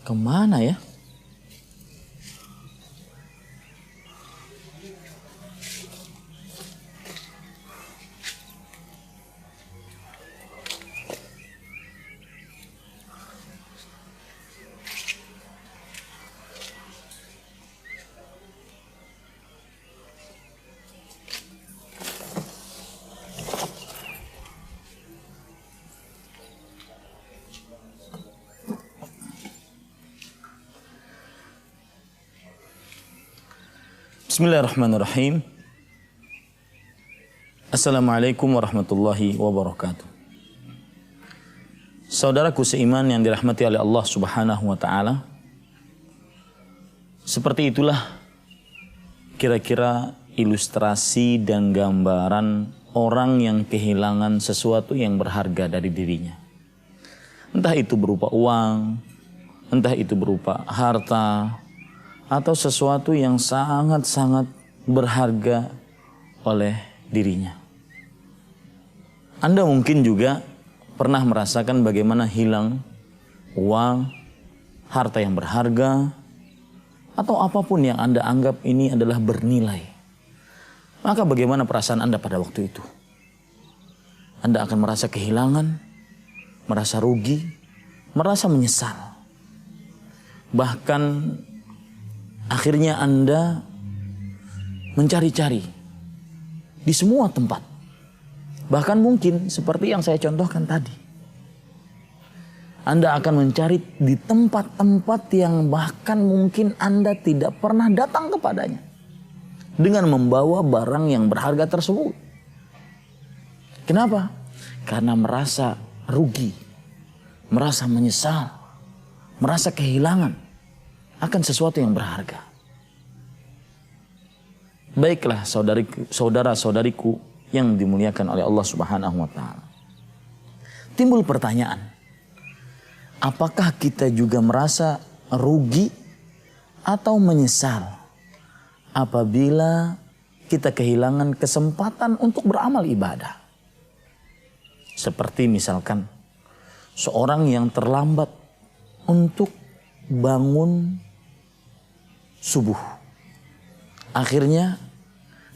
Kemana ya? Bismillahirrahmanirrahim. Assalamualaikum warahmatullahi wabarakatuh. Saudaraku seiman yang dirahmati oleh Allah Subhanahu wa taala. Seperti itulah kira-kira ilustrasi dan gambaran orang yang kehilangan sesuatu yang berharga dari dirinya. Entah itu berupa uang, entah itu berupa harta, atau sesuatu yang sangat-sangat berharga oleh dirinya. Anda mungkin juga pernah merasakan bagaimana hilang uang, harta yang berharga, atau apapun yang Anda anggap ini adalah bernilai. Maka bagaimana perasaan Anda pada waktu itu? Anda akan merasa kehilangan, merasa rugi, merasa menyesal. Bahkan akhirnya Anda mencari-cari di semua tempat. Bahkan mungkin seperti yang saya contohkan tadi. Anda akan mencari di tempat-tempat yang bahkan mungkin Anda tidak pernah datang kepadanya. Dengan membawa barang yang berharga tersebut. Kenapa? Karena merasa rugi. Merasa menyesal. Merasa kehilangan akan sesuatu yang berharga. Baiklah saudara-saudariku yang dimuliakan oleh Allah Subhanahu wa taala. Timbul pertanyaan, apakah kita juga merasa rugi atau menyesal apabila kita kehilangan kesempatan untuk beramal ibadah? Seperti misalkan seorang yang terlambat untuk bangun subuh. Akhirnya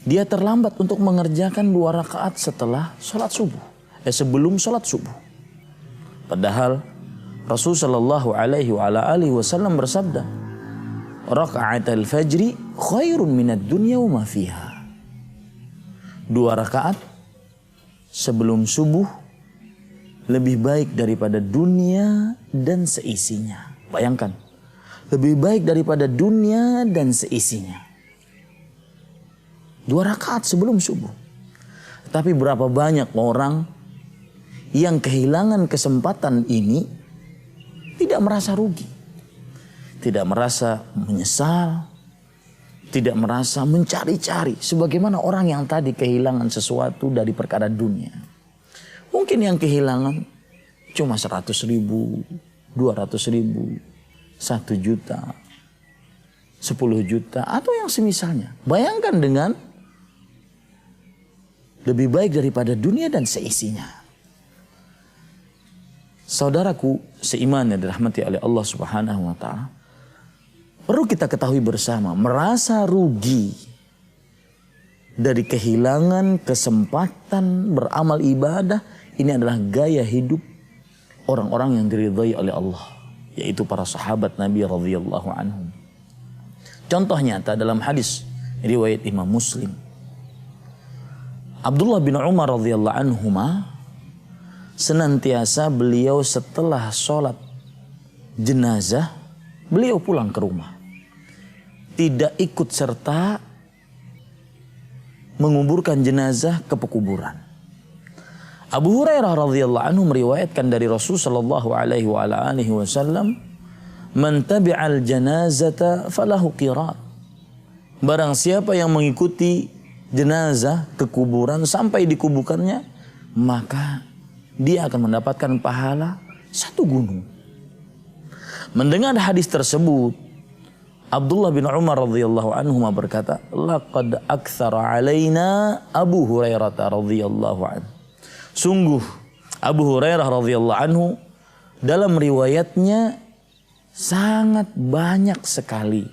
dia terlambat untuk mengerjakan 2 rakaat setelah sholat subuh. Sebelum sholat subuh. Padahal Rasulullah SAW bersabda, raka'atul fajri khairun minad dunya wa ma fiha. 2 rakaat sebelum subuh lebih baik daripada dunia dan seisinya. Bayangkan, lebih baik daripada dunia dan seisinya. 2 rakaat sebelum subuh. Tapi berapa banyak orang yang kehilangan kesempatan ini tidak merasa rugi. Tidak merasa menyesal. Tidak merasa mencari-cari. Sebagaimana orang yang tadi kehilangan sesuatu dari perkara dunia. Mungkin yang kehilangan cuma 100.000, 200.000, 1 juta, 10 juta, atau yang semisalnya. Bayangkan dengan lebih baik daripada dunia dan seisinya. Saudaraku seiman yang dirahmati oleh Allah Subhanahu wa taala, perlu kita ketahui bersama, merasa rugi dari kehilangan kesempatan beramal ibadah, ini adalah gaya hidup orang-orang yang diridhai oleh Allah, yaitu para sahabat Nabi radhiyallahu anhum. Contoh nyata dalam hadis riwayat Imam Muslim. Abdullah bin Umar radhiyallahu anhuma, senantiasa beliau setelah sholat jenazah, beliau pulang ke rumah. Tidak ikut serta menguburkan jenazah ke pekuburan. Abu Hurairah radhiyallahu anhu meriwayatkan dari Rasul sallallahu alaihi wasallam, "Man tabi'al janazata falahu qirat." Barang siapa yang mengikuti jenazah ke kuburan sampai dikuburkannya, maka dia akan mendapatkan pahala 1 gunung. Mendengar hadis tersebut, Abdullah bin Umar radhiyallahu anhu berkata, "Laqad aktsara alaina Abu Hurairah radhiyallahu anhu." Sungguh Abu Hurairah radhiyallahu anhu dalam riwayatnya sangat banyak sekali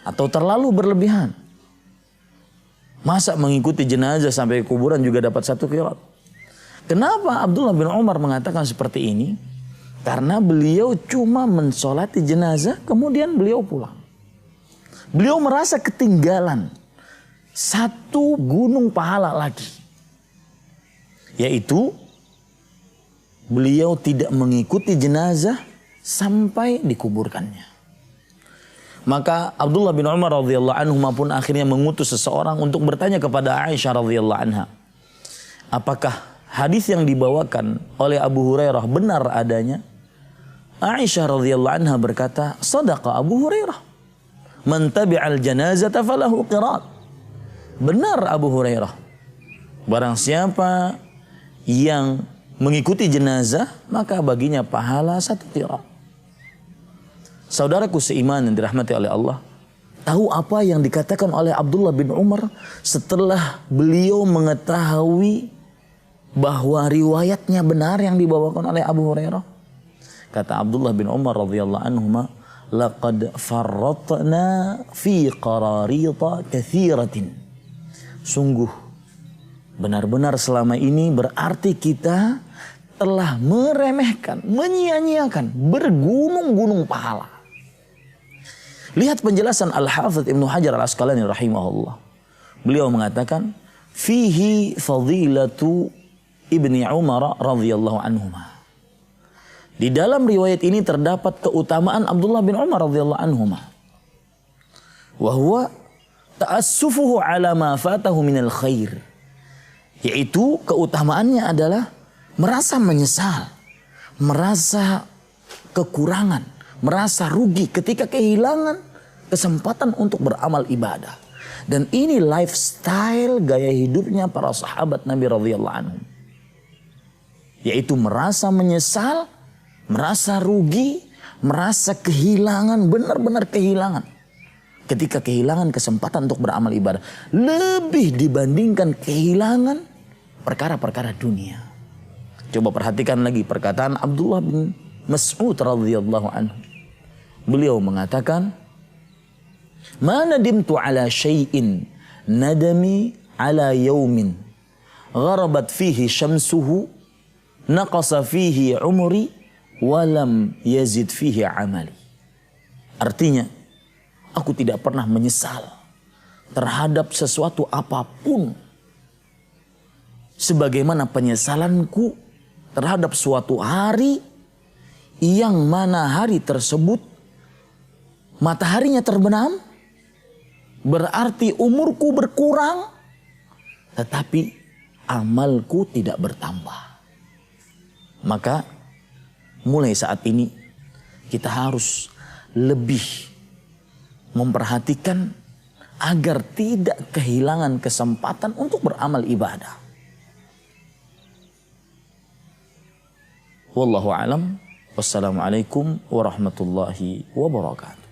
atau terlalu berlebihan. Masa mengikuti jenazah sampai kuburan juga dapat 1 qirat? Kenapa Abdullah bin Umar mengatakan seperti ini? Karena beliau cuma mensolati jenazah kemudian beliau pulang. Beliau merasa ketinggalan 1 gunung pahala lagi. Yaitu beliau tidak mengikuti jenazah sampai dikuburkannya. Maka Abdullah bin Umar radhiyallahu anhu pun akhirnya mengutus seseorang untuk bertanya kepada Aisyah radhiyallahu anha. Apakah hadis yang dibawakan oleh Abu Hurairah benar adanya? Aisyah radhiyallahu anha berkata, "Shadaqa Abu Hurairah. Man tabi'al janazata falahu qirat." Benar Abu Hurairah. Barang siapa yang mengikuti jenazah, maka baginya pahala 1 qirat. Saudaraku seiman yang dirahmati oleh Allah, tahu apa yang dikatakan oleh Abdullah bin Umar setelah beliau mengetahui bahwa riwayatnya benar yang dibawakan oleh Abu Hurairah? Kata Abdullah bin Umar radhiyallahu anhuma, "Laqad farratna fi qararita katsiratin." Sungguh benar-benar selama ini berarti kita telah meremehkan, menyia-nyiakan bergunung-gunung pahala. Lihat penjelasan Al-Hafidz Ibnu Hajar Al-Asqalani rahimahullah. Beliau mengatakan, "Fihi fadilatu Ibni Umar radhiyallahu anhuma." Di dalam riwayat ini terdapat keutamaan Abdullah bin Umar radhiyallahu anhuma. Wa huwa ta'assufuhu ala ma fatahu minal khair. Yaitu keutamaannya adalah merasa menyesal, merasa kekurangan, merasa rugi ketika kehilangan kesempatan untuk beramal ibadah. Dan ini lifestyle gaya hidupnya para sahabat Nabi radhiyallahu anhum. Yaitu merasa menyesal, merasa rugi, merasa kehilangan, benar-benar kehilangan. Ketika kehilangan kesempatan untuk beramal ibadah. Lebih dibandingkan kehilangan perkara-perkara dunia. Coba perhatikan lagi perkataan Abdullah bin Mas'ud radhiyallahu anhu. Beliau mengatakan, "Ma nadimtu ala syai'in nadami ala yaumin gharabat fihi syamsuhu naqasa fihi umri walam yazid fihi amali." Artinya, aku tidak pernah menyesal terhadap sesuatu apapun sebagaimana penyesalanku terhadap suatu hari yang mana hari tersebut mataharinya terbenam, berarti umurku berkurang, tetapi amalku tidak bertambah. Maka mulai saat ini kita harus lebih memperhatikan agar tidak kehilangan kesempatan untuk beramal ibadah. Wallahu a'lam. Wassalamualaikum warahmatullahi wabarakatuh.